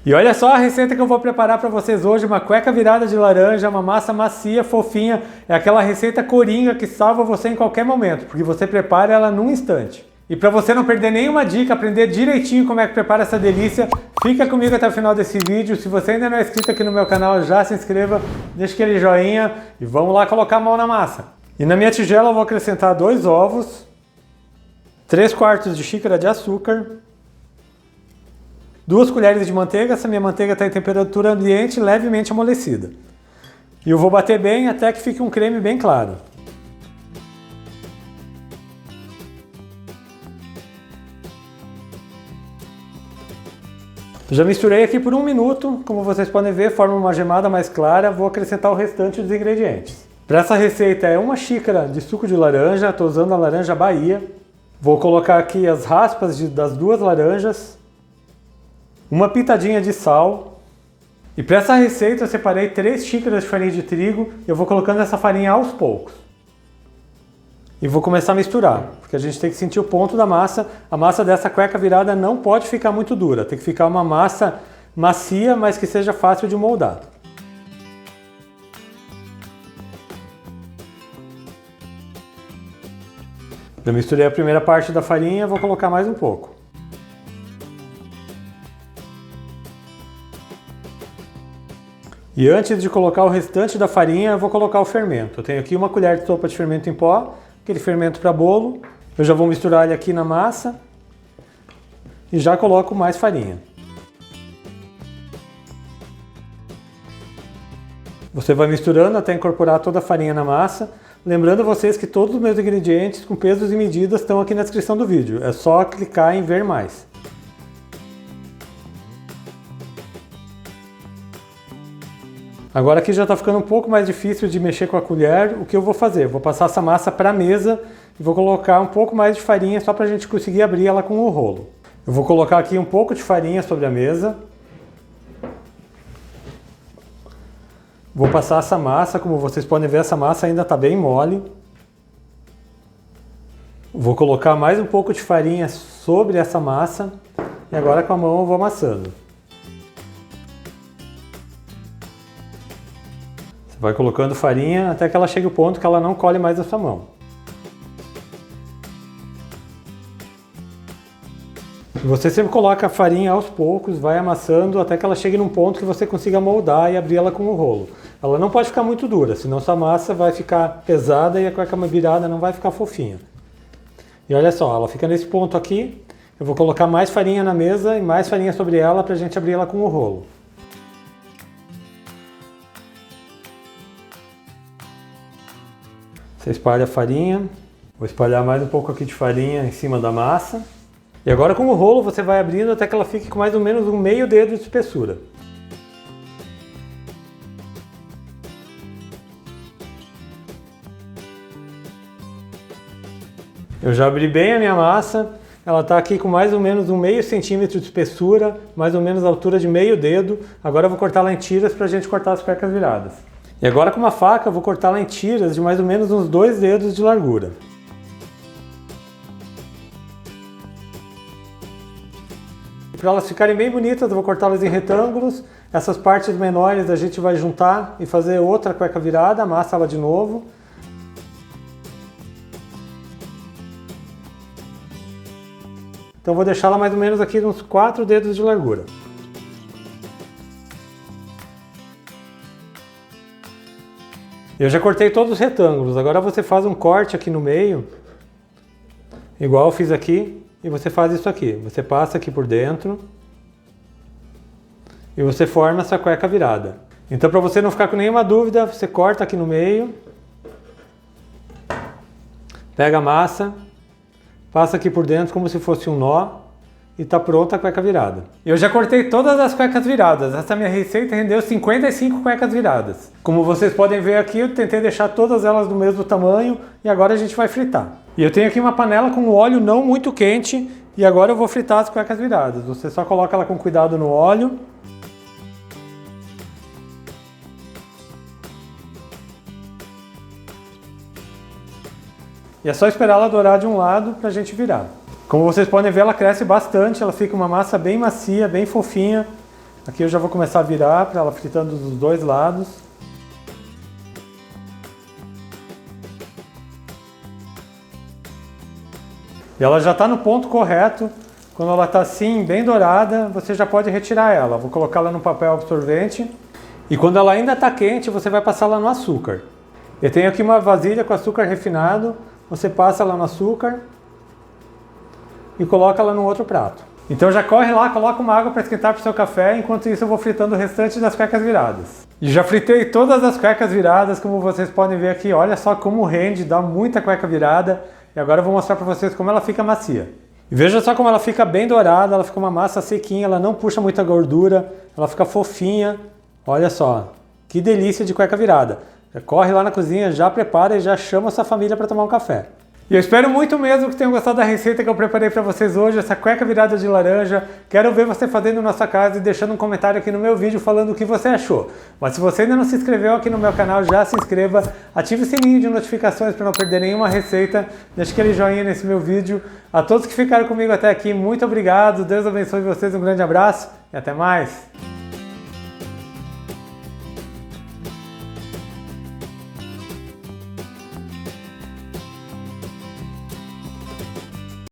E olha só a receita que eu vou preparar para vocês hoje, uma cueca virada de laranja, uma massa macia, fofinha, é aquela receita coringa que salva você em qualquer momento, porque você prepara ela num instante. E para você não perder nenhuma dica, aprender direitinho como é que prepara essa delícia, fica comigo até o final desse vídeo. Se você ainda não é inscrito aqui no meu canal, já se inscreva, deixa aquele joinha e vamos lá colocar a mão na massa. E na minha tigela eu vou acrescentar 2 ovos, 3/4 de xícara de açúcar, 2 colheres de manteiga, essa minha manteiga está em temperatura ambiente levemente amolecida. E eu vou bater bem até que fique um creme bem claro. Já misturei aqui por 1 minuto, como vocês podem ver, forma uma gemada mais clara, vou acrescentar o restante dos ingredientes. Para essa receita é 1 xícara de suco de laranja, estou usando a laranja Bahia. Vou colocar aqui as raspas das 2 laranjas, 1 pitadinha de sal. E para essa receita eu separei 3 xícaras de farinha de trigo, eu vou colocando essa farinha aos poucos. E vou começar a misturar, porque a gente tem que sentir o ponto da massa. A massa dessa cueca virada não pode ficar muito dura, tem que ficar uma massa macia, mas que seja fácil de moldar. Eu misturei a primeira parte da farinha, vou colocar mais um pouco. E antes de colocar o restante da farinha, eu vou colocar o fermento. Eu tenho aqui 1 colher de sopa de fermento em pó, aquele fermento para bolo. Eu já vou misturar ele aqui na massa e já coloco mais farinha. Você vai misturando até incorporar toda a farinha na massa. Lembrando vocês que todos os meus ingredientes com pesos e medidas estão aqui na descrição do vídeo. É só clicar em ver mais. Agora aqui já está ficando um pouco mais difícil de mexer com a colher. O que eu vou fazer? Vou passar essa massa para a mesa e vou colocar um pouco mais de farinha só para a gente conseguir abrir ela com o rolo. Eu vou colocar aqui um pouco de farinha sobre a mesa. Vou passar essa massa, como vocês podem ver, essa massa ainda está bem mole. Vou colocar mais um pouco de farinha sobre essa massa e agora com a mão eu vou amassando. Vai colocando farinha até que ela chegue ao ponto que ela não colhe mais a sua mão. Você sempre coloca a farinha aos poucos, vai amassando até que ela chegue num ponto que você consiga moldar e abrir ela com o rolo. Ela não pode ficar muito dura, senão sua massa vai ficar pesada e a cueca virada não vai ficar fofinha. E olha só, ela fica nesse ponto aqui. Eu vou colocar mais farinha na mesa e mais farinha sobre ela para a gente abrir ela com o rolo. Você espalha a farinha, vou espalhar mais um pouco aqui de farinha em cima da massa. E agora com o rolo você vai abrindo até que ela fique com mais ou menos um meio dedo de espessura. Eu já abri bem a minha massa, ela está aqui com mais ou menos um meio centímetro de espessura, mais ou menos a altura de meio dedo. Agora eu vou cortar ela em tiras para a gente cortar as cuecas viradas. E agora com uma faca eu vou cortá-la em tiras de mais ou menos uns 2 dedos de largura. Para elas ficarem bem bonitas eu vou cortá-las em retângulos. Essas partes menores a gente vai juntar e fazer outra cueca virada, amassa ela de novo. Então vou deixá-la mais ou menos aqui uns 4 dedos de largura. Eu já cortei todos os retângulos, agora você faz um corte aqui no meio, igual eu fiz aqui, e você faz isso aqui. Você passa aqui por dentro e você forma essa cueca virada. Então para você não ficar com nenhuma dúvida, você corta aqui no meio, pega a massa, passa aqui por dentro como se fosse um nó e tá pronta a cueca virada. Eu já cortei todas as cuecas viradas. Essa minha receita rendeu 55 cuecas viradas. Como vocês podem ver aqui, eu tentei deixar todas elas do mesmo tamanho e agora a gente vai fritar. E eu tenho aqui uma panela com óleo não muito quente e agora eu vou fritar as cuecas viradas. Você só coloca ela com cuidado no óleo. E é só esperar ela dourar de um lado para a gente virar. Como vocês podem ver, ela cresce bastante, ela fica uma massa bem macia, bem fofinha. Aqui eu já vou começar a virar para ela fritando dos dois lados. E ela já está no ponto correto. Quando ela está assim, bem dourada, você já pode retirar ela. Vou colocá-la no papel absorvente. E quando ela ainda está quente, você vai passar ela no açúcar. Eu tenho aqui uma vasilha com açúcar refinado. Você passa ela no açúcar e coloca ela no outro prato. Então já corre lá, coloca uma água para esquentar para o seu café. Enquanto isso eu vou fritando o restante das cuecas viradas. E já fritei todas as cuecas viradas, como vocês podem ver aqui. Olha só como rende, dá muita cueca virada. E agora eu vou mostrar para vocês como ela fica macia. E veja só como ela fica bem dourada, ela fica uma massa sequinha, ela não puxa muita gordura, ela fica fofinha. Olha só, que delícia de cueca virada. Já corre lá na cozinha, já prepara e já chama a sua família para tomar um café. E eu espero muito mesmo que tenham gostado da receita que eu preparei para vocês hoje, essa cueca virada de laranja. Quero ver você fazendo na sua casa e deixando um comentário aqui no meu vídeo falando o que você achou. Mas se você ainda não se inscreveu aqui no meu canal, já se inscreva, ative o sininho de notificações para não perder nenhuma receita, deixe aquele joinha nesse meu vídeo. A todos que ficaram comigo até aqui, muito obrigado, Deus abençoe vocês, um grande abraço e até mais!